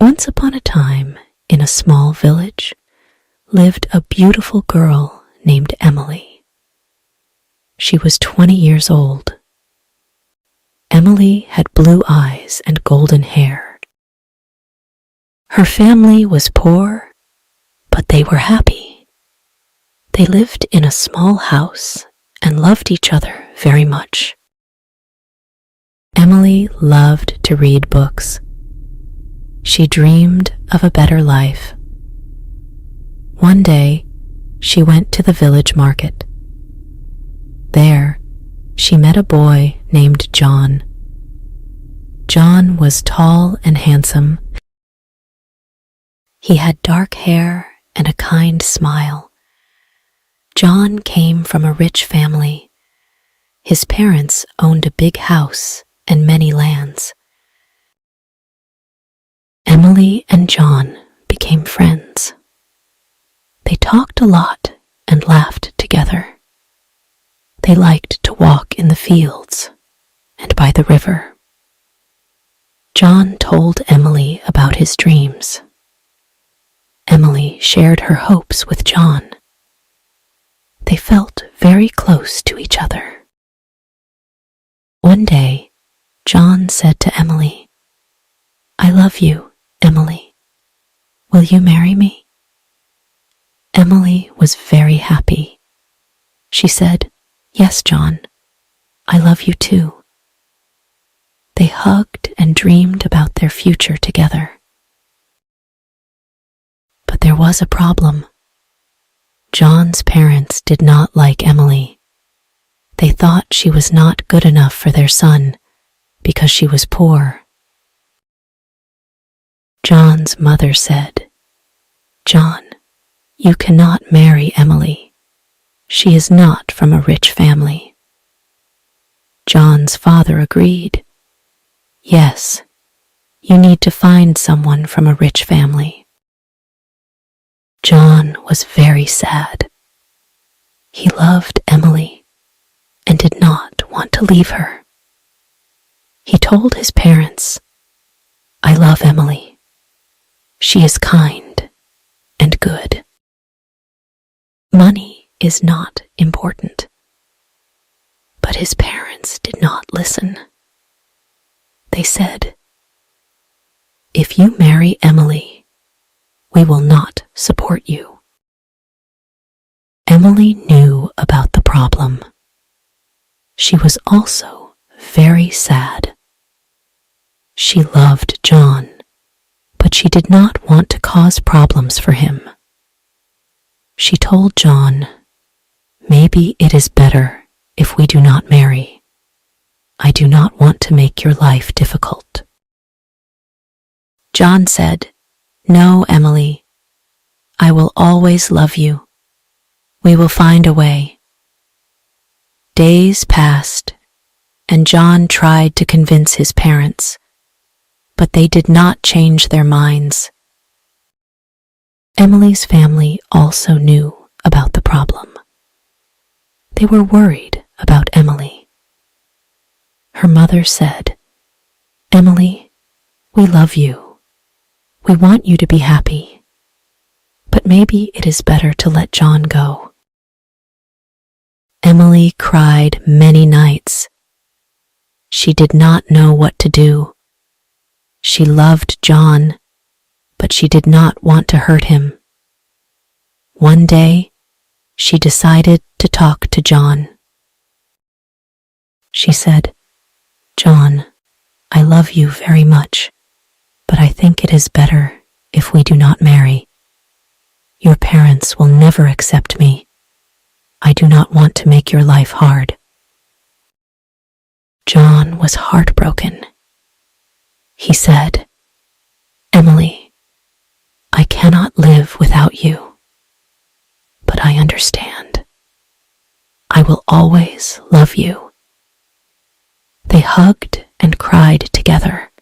Once upon a time, in a small village, lived a beautiful girl named Emily. She was 20 years old. Emily had blue eyes and golden hair. Her family was poor, but they were happy. They lived in a small house and loved each other very much. Emily loved to read books. She dreamed of a better life. One day, she went to the village market. There, she met a boy named John. John was tall and handsome. He had dark hair and a kind smile. John came from a rich family. His parents owned a big house and many lands. Emily and John became friends. They talked a lot and laughed together. They liked to walk in the fields and by the river. John told Emily about his dreams. Emily shared her hopes with John. They felt very close to each other. One day, John said to Emily, "I love you, Emily. Will you marry me?" Emily was very happy. She said, "Yes, John, I love you too." They hugged and dreamed about their future together. But there was a problem. John's parents did not like Emily. They thought she was not good enough for their son because she was poor. John's mother said, "John, you cannot marry Emily. She is not from a rich family." John's father agreed. "Yes, you need to find someone from a rich family." John was very sad. He loved Emily and did not want to leave her. He told his parents, "I love Emily. She is kind and good. Money is not important." But his parents did not listen. They said, "If you marry Emily, we will not support you." Emily knew about the problem. She was also very sad. She loved John, but she did not want to cause problems for him. She told John, "Maybe it is better if we do not marry. I do not want to make your life difficult." John said, "No, Emily. I will always love you. We will find a way." Days passed, and John tried to convince his parents, but they did not change their minds. Emily's family also knew about the problem. They were worried about Emily. Her mother said, "Emily, we love you. We want you to be happy, but maybe it is better to let John go." Emily cried many nights. She did not know what to do. She loved John, but she did not want to hurt him. One day, she decided to talk to John. She said, "John, I love you very much, but I think it is better if we do not marry. Your parents will never accept me. I do not want to make your life hard." John was heartbroken. He said, "Emily, I cannot live without you, but I understand. I will always love you." They hugged and cried together.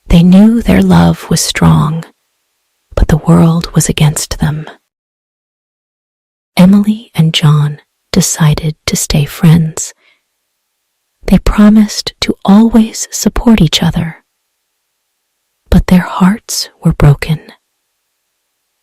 They knew their love was strong, but the world was against them. Emily and John decided to stay friends. They promised to always support each other. but their hearts were broken.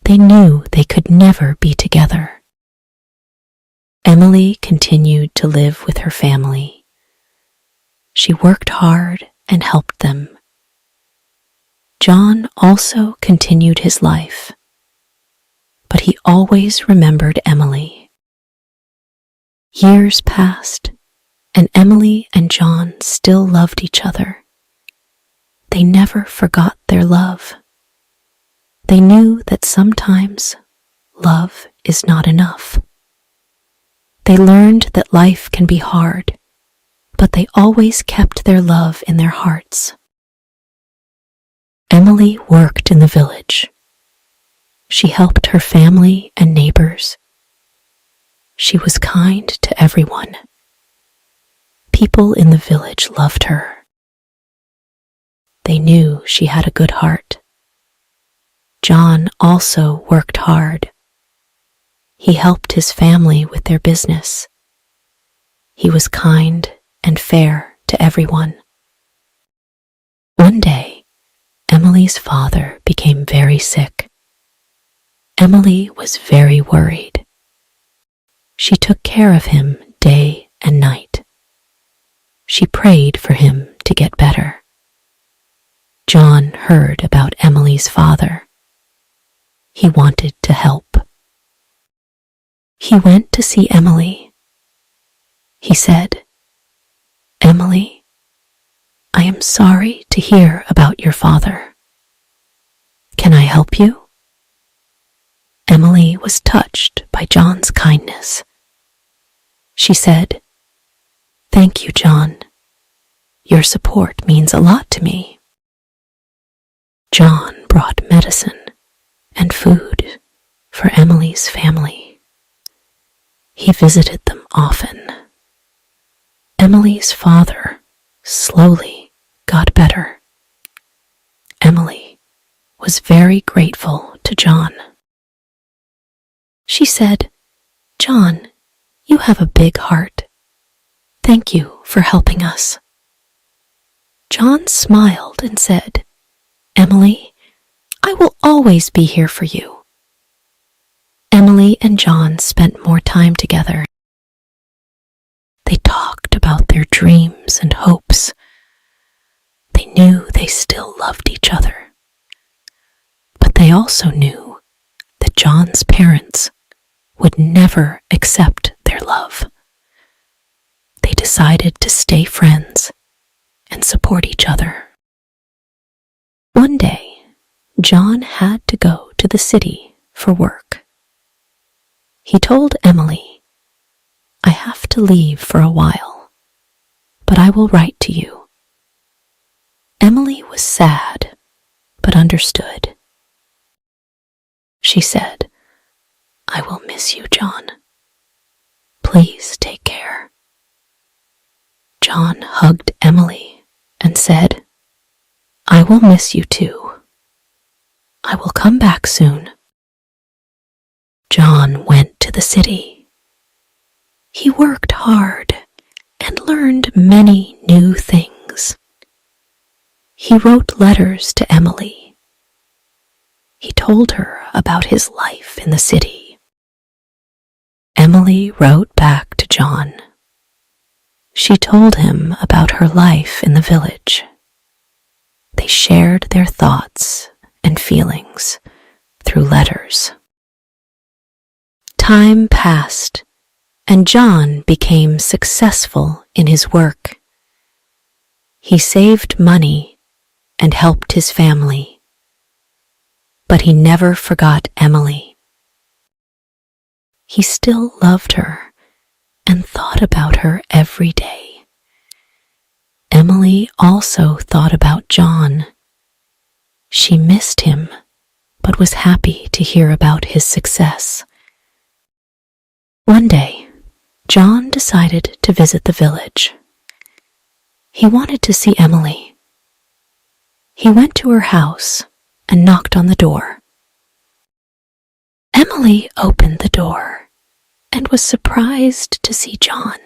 They knew they could never be together. Emily continued to live with her family. She worked hard and helped them. John also continued his life, but he always remembered Emily. Years passed, and Emily and John still loved each other. They never forgot their love. They knew that sometimes love is not enough. They learned that life can be hard, but they always kept their love in their hearts. Emily worked in the village. She helped her family and neighbors. She was kind to everyone. People in the village loved her. They knew she had a good heart. John also worked hard. He helped his family with their business. He was kind and fair to everyone. One day, Emily's father became very sick. Emily was very worried. She took care of him day and night. She prayed for him to get better. John heard about Emily's father. He wanted to help. He went to see Emily. He said, "Emily, I am sorry to hear about your father. Can I help you?" Emily was touched by John's kindness. She said, "Thank you, John. Your support means a lot to me." John brought medicine and food for Emily's family. He visited them often. Emily's father slowly got better. Emily was very grateful to John. She said, "John, you have a big heart. Thank you for helping us." John smiled and said, "Emily, I will always be here for you." Emily and John spent more time together. They talked about their dreams and hopes. They knew they still loved each other. But they also knew that John's parents would never accept their love. They decided to stay friends and support each other. One day, John had to go to the city for work. He told Emily, "I have to leave for a while, but I will write to you." Emily was sad, but understood. She said, "I will miss you, John. Please take care." John hugged Emily and said, "I will miss you too. I will come back soon." John went to the city. He worked hard and learned many new things. He wrote letters to Emily. He told her about his life in the city. Emily wrote back to John. She told him about her life in the village. They shared their thoughts and feelings through letters. Time passed, and John became successful in his work. He saved money and helped his family. But he never forgot Emily. He still loved her and thought about her every day. Emily also thought about John. She missed him, but was happy to hear about his success. One day, John decided to visit the village. He wanted to see Emily. He went to her house and knocked on the door. Emily opened the door and was surprised to see John.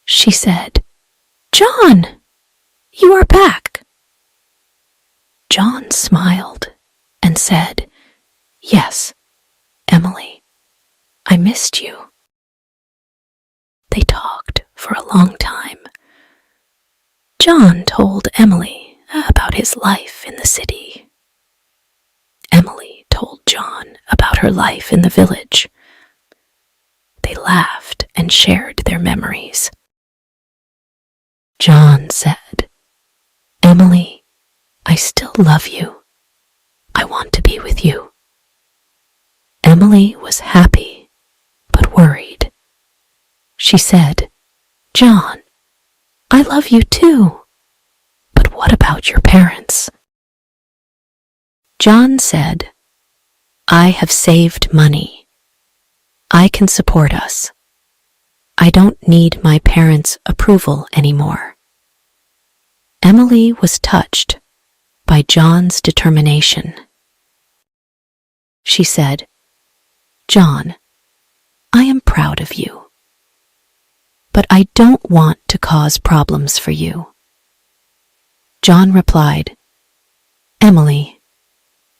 She said, "John, you are back." John smiled and said, "Yes, Emily, I missed you." They talked for a long time. John told Emily about his life in the city. Emily told John about her life in the village. They laughed and shared their memories. John said, "Emily, I still love you. I want to be with you." Emily was happy, but worried. She said, "John, I love you too. But what about your parents?" John said, "I have saved money. I can support us. I don't need my parents' approval anymore." Emily was touched by John's determination. She said, "John, I am proud of you, but I don't want to cause problems for you." John replied, "Emily,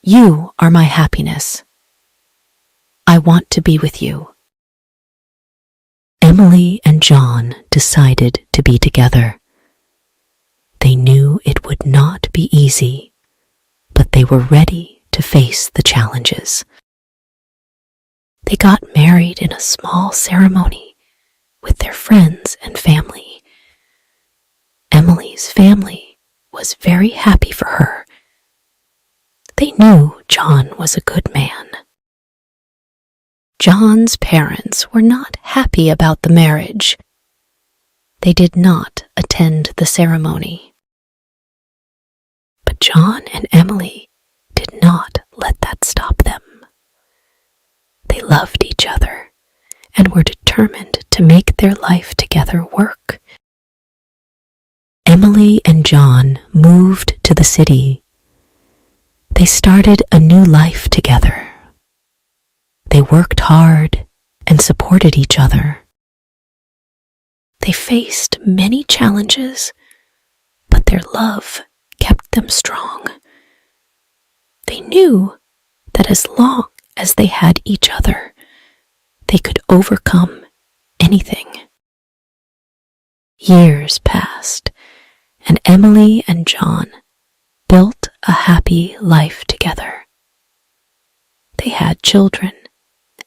you are my happiness. I want to be with you." Emily and John decided to be together. They knew it would not be easy, but they were ready to face the challenges. They got married in a small ceremony with their friends and family. Emily's family was very happy for her. They knew John was a good man. John's parents were not happy about the marriage. They did not attend the ceremony. But John and Emily did not let that stop them. They loved each other and were determined to make their life together work. Emily and John moved to the city. They started a new life together. They worked hard and supported each other. They faced many challenges, but their love kept them strong. They knew that as long as they had each other, they could overcome anything. Years passed, and Emily and John built a happy life together. They had children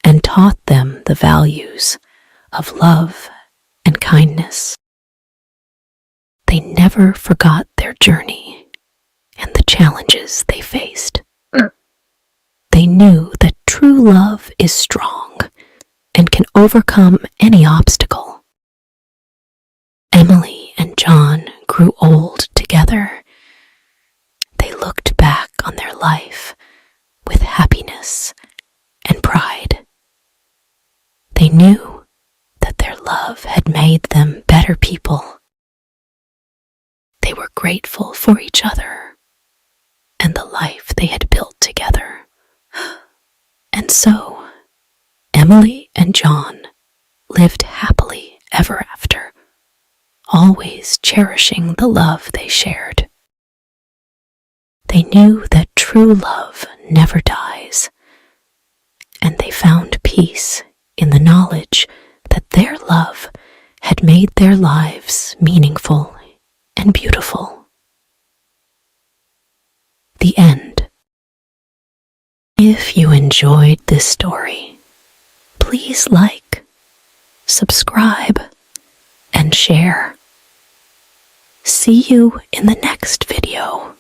and taught them the values of love and kindness. They never forgot their journey and the challenges they faced. They knew that true love is strong and can overcome any obstacle. Emily and John grew old together. They looked back on their life with happiness and pride. They knew that their love had made them better people. They were grateful for each other and the life they had built together. And so, Emily and John lived happily ever after, always cherishing the love they shared. They knew that true love never dies, and they found peace in the knowledge that their love had made their lives meaningful and beautiful. The end. If you enjoyed this story, please like, subscribe, and share. See you in the next video.